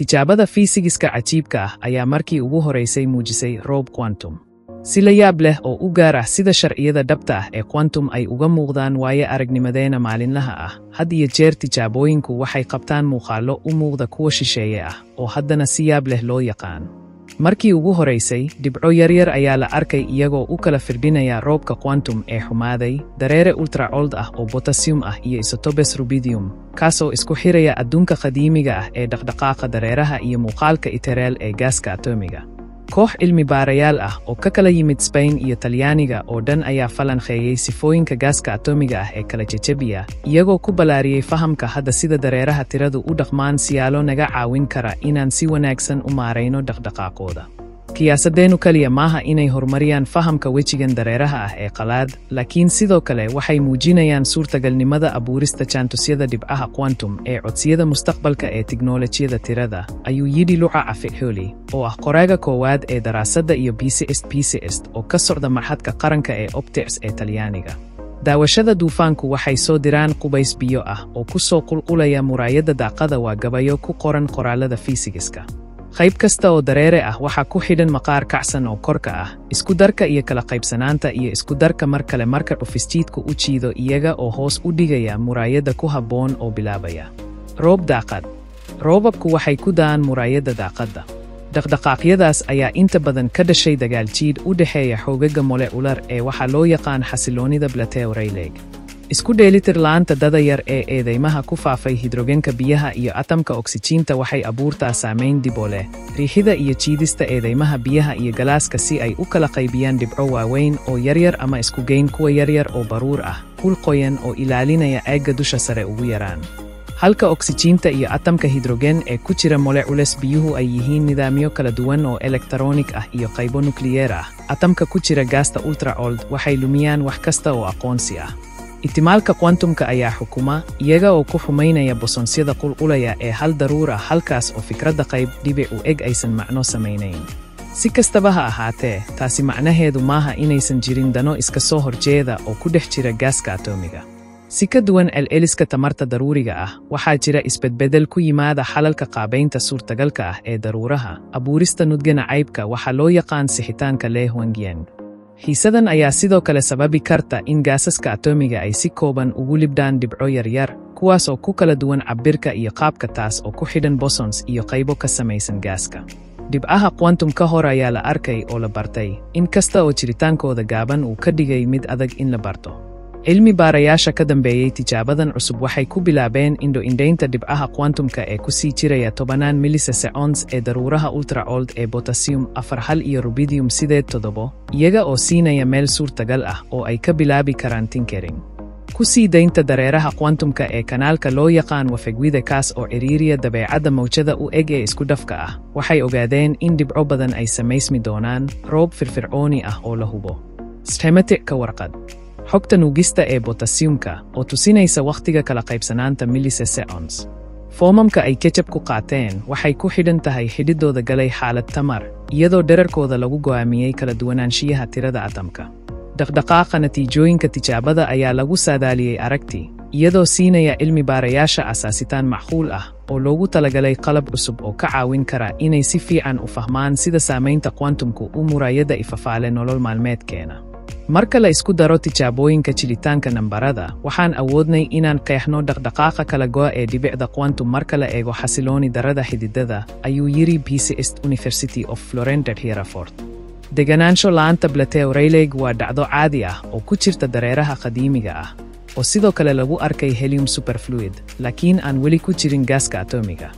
Tijaabada fiisigiska cajiibka ah ayaa markii ugu horeysay muujisay roob quantum. Si la yaab leh oo u gaar ah sida sharciyada dhabta ah ee quantum ay uga muuqdaan waaye aragnimadeena maalinlaha ah, had iyo jeer tijaabooyinku waxay qabtaan muuqaallo u muuqda kuwa shisheeye ah oo haddana si yaab leh loo yaqaan. Markii ugu horeysay, dhibco yaryar ayaa la arkay iyagoo u kala firdhinaya roobka quantum ee xumaaday, dareere ultra-cold ah oo potassium ah iyo isotopes rubidium, kaasoo isku xiraya adduunka qadiimiga ah ee dhaqdhaqaaqa dareeraha iyo muuqaalka itereel ee gaaska atomiga. Koox cilmi baarayaal ah oo ka kala yimid Spain iyo Talyaaniga oo dhan ayaa falanqeeyay sifooyinka gaaska atomiga ah ee kala jejebiya, iyagoo ku balaariyay fahamka hadda sida dareeraha tiradu u dhaqmaan siyaalo naga caawin kara inaan si wanaagsan u maarayno dhaqdhaqaaqooda. Qiyaasadeenu kaliya maaha inay horumariyaan fahamka wejigan dareeraha ah ee qalaad, laakiin sidoo kale waxay muujinayaan suurtagalnimada abuurista jaantusyada dhibcaha quantum ee codsiyada mustaqbalka ee tiknoolajiyada tirada, ayuu yidhi Luca Afeholli, oo ah qoraaga koowaad ee daraasadda iyo PCS oo ka socda Maxadka Qaranka ee Optics ee Talyaaniga. Daawashada duufaanku waxay soo diraan qubays biyo ah oo ku soo qulqulaya muraayadda daaqada waa gabayo ku qoran qoraallada fiisigiska. Qayb kasta oo dareere ah waxaa ku xidhan maqaar kacsan oo korka ah, isku darka iyo kala qaybsanaanta iyo isku darka mar kale marka dhufisjiidku u jiido iyaga oo hoos u dhigaya muraayadda ku habboon oo bilaabaya. Roob daaqad. Roobabku waxay ku da'aan muraayadda daaqadda. Dhaqdhaqaaqyadaas ayaa inta badan ka dhashay dagaal jiid u dhexeeya xoogaga molecular ee waxaa loo yaqaan xasiloonida Plateau-Rayleigh. Isku dheelitir la'aanta dada yar ee eedeymaha ku faafay hidrogenka biyaha iyo atamka oksijiinta waxay abuurtaa saamayn dib oo leh riixida iyo jiidista eedeymaha biyaha iyo galaaska si ay u kala qaybiyaan dhibco waaweyn oo yaryar ama isku geyn kuwa yaryar oo baruur ah, kul qoyan oo ilaalinaya aagga dusha sare ugu yaraan. Halka oksijiinta iyo atamka hidrogen ee ku jira molecules biyuhu ay yihiin nidaamyo kala duwan oo elektaroonik ah iyo qaybo nukliyeer ah, atamka ku jira gaasta ultra-cold waxay lumiyaan wax kasta oo aqoonsi ah. Ihtimaalka quantumka ayaa xukuma, iyaga oo ku xumaynaya bosonsyada qulqulaya ee hal daruur ah halkaas oo fikradda qayb dhibic u eg aysan macno samaynayn. Si kastaba ha ahaatee, taasi macnaheedu maaha inaysan jirin dano iska soo horjeeda oo ku dhex jira gaaska atomiga. Si ka duwan celceliska tamarta daruuriga ah, waxaa jira isbedbeddel ku yimaada xalalka qaabaynta suurtagalka ah ee daruuraha, abuurista nudgana caybka waxaa loo yaqaan sixitaanka Lehwangian. Xiisadan ayaa sidoo kale sababi karta in gaasaska atomiga ay si kooban ugu libdhaan dhibco yaryar, kuwaas oo ku kala duwan cabbirka iyo qaabka taas oo ku xidhan bosons iyo qaybo ka samaysan gaaska. Dhibcaha quantum ka hor ayaa la arkay oo la bartay, in kasta oo jiritaankooda gaaban uu ka dhigay mid adag in la barto. Cilmi baarayaasha ka dambeeyay tijaabadan cusub waxay ku bilaabeen indho-indhaynta dhibcaha quantumka ee ku sii jiraya 10 milliseconds ee daruuraha ultra-cold ee potassium 4 iyo rubidium 7, iyaga oo siinaya meel suurtagal ah oo ay ka bilaabi karaan tinkering. Ku sii daynta dareeraha quantumka ee kanaalka loo yaqaan wafegwida kaas oo ciriiriya dabeecadda mawjada u eg ee isku dhafka ah, waxay ogaadeen in dhibco badan ay samaysmi doonaan roob firfircooni ah oo la hubo. Schematic ka warqad. Xogta nuugista ee potassiumka oo tusinaysa wakhtiga kala qaybsanaanta milliseconds. Foomamka ay ketchup ku qaateen waxay ku xidhan tahay xididooda galay xaalad tamar, iyadoo dherarkooda lagu go'aamiyey kala duwanaanshiyaha tirada atamka. Dhaqdhaqaaqa natiijooyinka tijaabada ayaa lagu saadaaliyey aragti, iyadoo siinaya cilmi baarayaasha asaasitaan macquul ah oo loogu talagalay qalab cusub oo ka caawin kara inay si fiican u fahmaan sida saamaynta quantumku u muraayadda ifafaale nolol maalmeedkeena. Marka la isku daro tijaabooyinka jilitaanka nambarada, waxaan awoodnay inaan qeexno dhaqdhaqaaqa kala go'a ee dhibicda quantum marka la eego xasilooni darada xididada, ayuu yiri PCS University of Florence Hereford. Deganaansho la'aanta Plateau-Rayleigh waa dhacdo caadi ah oo ku jirta dareeraha qadiimiga ah, oo sidoo kale lagu arkay helium superfluid, laakiin aan weli ku jirin gaaska atomiga.